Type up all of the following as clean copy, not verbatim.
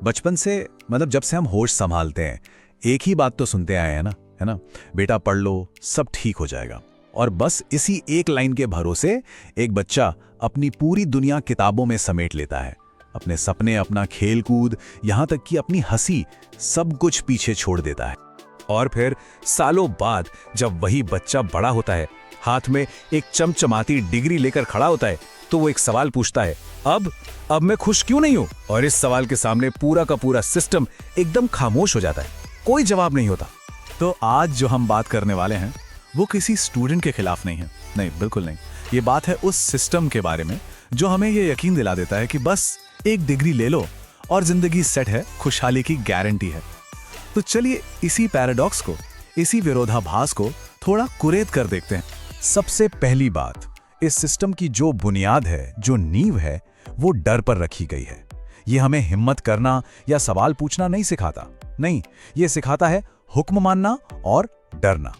बचपन से मतलब जब से हम होश संभालते हैं एक ही बात तो सुनते आए हैं ना, है ना? बेटा पढ़ लो, सब ठीक हो जाएगा। और बस इसी एक लाइन के भरोसे एक बच्चा अपनी पूरी दुनिया किताबों में समेट लेता है। अपने सपने, अपना खेल कूद, यहाँ तक कि अपनी हंसी, सब कुछ पीछे छोड़ देता है। और फिर सालों बाद जब वही बच्चा बड़ा होता है, हाथ में एक चमचमाती डिग्री लेकर खड़ा होता है, तो वो एक सवाल पूछता है, अब मैं खुश क्यों नहीं हूं? और इस सवाल के सामने पूरा का पूरा सिस्टम एकदम खामोश हो जाता है, कोई जवाब नहीं होता। तो आज जो हम बात करने वाले हैं वो किसी स्टूडेंट के खिलाफ नहीं है, नहीं, बिल्कुल नहीं। ये बात है उस सिस्टम के बारे में जो हमें ये यकीन दिला देता है कि बस एक डिग्री ले लो और जिंदगी सेट है, खुशहाली की गारंटी है। तो चलिए इसी पैराडॉक्स को, इसी विरोधाभास को थोड़ा कुरेद कर देखते हैं। सबसे पहली बात, इस सिस्टम की जो बुनियाद है, जो नींव है, वो डर पर रखी गई है। ये हमें हिम्मत करना या सवाल पूछना नहीं सिखाता, नहीं, ये सिखाता है हुक्म मानना और डरना।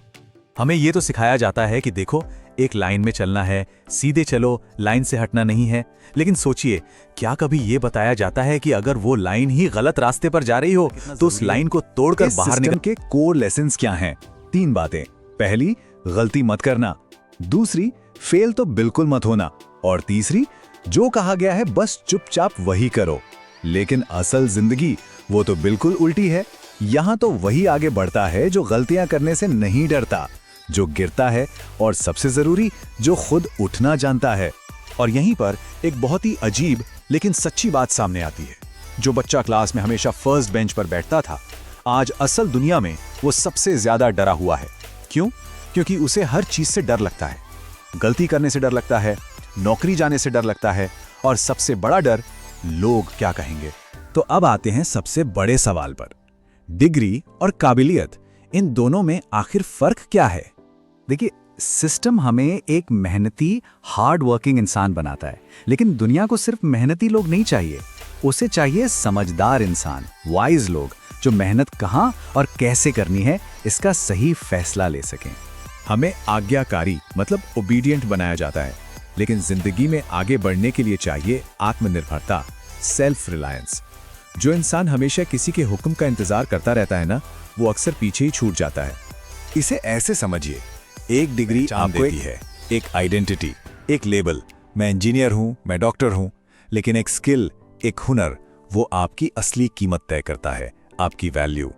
हमें ये तो सिखाया जाता है कि देखो, एक लाइन में चलना है, सीधे चलो, लाइन से हटना नहीं है। लेकिन सोचिए, क्या कभी ये बताया जाता है कि अगर वो लाइन ही गलत रास्ते पर जा रही हो तो उस लाइन को तोड़कर बाहर निकल के कोर लेसन्स क्या हैं? 3 बातें। पहली, गलती मत करना। दूसरी, फेल तो बिल्कुल मत होना। और तीसरी, जो कहा गया है बस चुपचाप वही करो। लेकिन असल जिंदगी वो तो बिल्कुल उल्टी है। यहाँ तो वही आगे बढ़ता है जो गलतियां करने से नहीं डरता, जो गिरता है, और सबसे जरूरी, जो खुद उठना जानता है। और यहीं पर एक बहुत ही अजीब लेकिन सच्ची बात सामने आती है। जो बच्चा क्लास में हमेशा फर्स्ट बेंच पर बैठता था, आज असल दुनिया में वो सबसे ज्यादा डरा हुआ है। क्यों? क्योंकि उसे हर चीज से डर लगता है। गलती करने से डर लगता है, नौकरी जाने से डर लगता है, और सबसे बड़ा डर, लोग क्या कहेंगे। तो अब आते हैं सबसे बड़े सवाल पर। डिग्री और काबिलियत, इन दोनों में आखिर फर्क क्या है? देखिए, सिस्टम हमें एक मेहनती, हार्ड वर्किंग इंसान बनाता है, लेकिन दुनिया को सिर्फ मेहनती लोग नहीं चाहिए, उसे चाहिए समझदार इंसान, वाइज लोग, जो मेहनत कहाँ और कैसे करनी है इसका सही फैसला ले सकें। हमें आज्ञाकारी मतलब ओबीडिएंट बनाया जाता है, लेकिन जिंदगी में आगे बढ़ने के लिए चाहिए आत्मनिर्भरता, सेल्फ रिलायंस। जो इंसान हमेशा किसी के हुक्म का इंतजार करता रहता है ना, वो अक्सर पीछे ही छूट जाता है। इसे ऐसे समझिए, एक डिग्री आपको देती है, एक आइडेंटिटी, एक लेबल, मैं इंजीनियर हूं, मैं डॉक्टर हूं, लेकिन एक स्किल, एक हुनर, वो आपकी असली कीमत तय करता है, आपकी वैल्यू।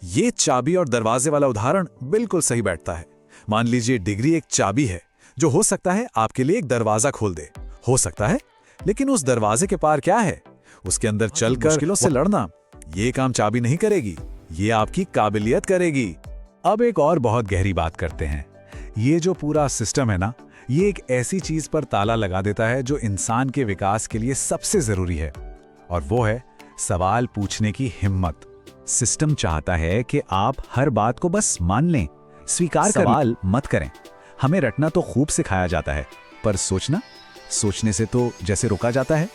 ये चाबी और दरवाजे वाला उदाहरण बिल्कुल सही बैठता है। मान लीजिए डिग्री एक चाबी है जो हो सकता है आपके लिए एक दरवाजा खोल दे, हो सकता है, लेकिन उस दरवाजे के पार क्या है? उसके अंदर चलकर मुश्किलों से लड़ना, ये काम चाबी नहीं करेगी, ये आपकी काबिलियत करेगी। अब एक और बहुत गहरी बात करते हैं। ये जो पूरा सिस्टम है ना, ये एक ऐसी चीज पर ताला लगा देता है जो इंसान के विकास के लिए सबसे जरूरी है, और वो है सवाल पूछने की हिम्मत। सिस्टम चाहता है कि आप हर बात को बस मान लें, स्वीकार कर सवाल मत करें। हमें रटना तो खूब सिखाया जाता है, पर सोचने से तो जैसे रोका जाता है।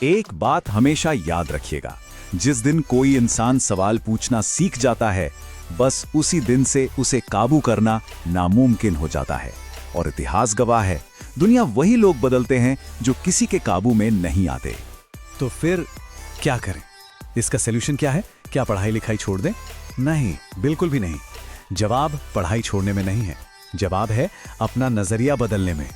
एक बात हमेशा याद रखिएगा, जिस दिन कोई इंसान सवाल पूछना सीख जाता है, बस उसी दिन से उसे काबू करना नामुमकिन हो जाता है। और इतिहास गवाह है, दुनिया वही लोग बदलते हैं जो किसी के काबू में नहीं आते। तो फिर क्या करें? इसका सलूशन क्या है? क्या पढ़ाई लिखाई छोड़ दें? नहीं, बिल्कुल भी नहीं। जवाब पढ़ाई छोड़ने में नहीं है, जवाब है अपना नजरिया बदलने में।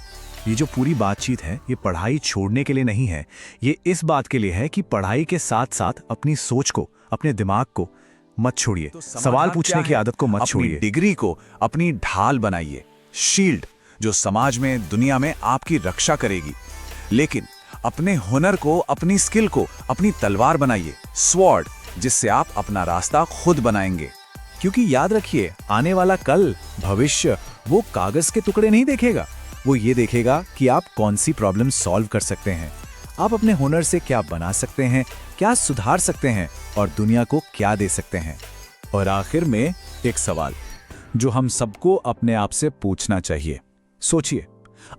ये जो पूरी बातचीत है, ये पढ़ाई छोड़ने के लिए नहीं है, ये इस बात के लिए है कि पढ़ाई के साथ साथ अपनी सोच को, अपने दिमाग को मत छोड़िए। तो सवाल पूछने की आदत को मत छोड़िए। डिग्री को अपनी ढाल बनाइए, शील्ड जो समाज में, दुनिया में आपकी रक्षा करेगी। लेकिन अपने हुनर को, अपनी स्किल को अपनी तलवार बनाइए, स्वॉर्ड, जिससे आप अपना रास्ता खुद बनाएंगे। क्योंकि याद रखिए, आने वाला कल, भविष्य, वो कागज के टुकड़े नहीं देखेगा, वो ये देखेगा कि आप कौन सी प्रॉब्लम सॉल्व कर सकते हैं, आप अपने हुनर से क्या बना सकते हैं, क्या सुधार सकते हैं, और दुनिया को क्या दे सकते हैं। और आखिर में एक सवाल जो हम सबको अपने आप से पूछना चाहिए। सोचिए,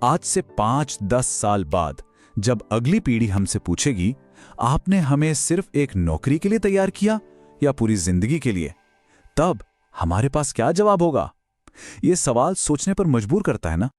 आज से 5-10 साल बाद जब अगली पीढ़ी हमसे पूछेगी, आपने हमें सिर्फ एक नौकरी के लिए तैयार किया या पूरी जिंदगी के लिए, तब हमारे पास क्या जवाब होगा? ये सवाल सोचने पर मजबूर करता है ना।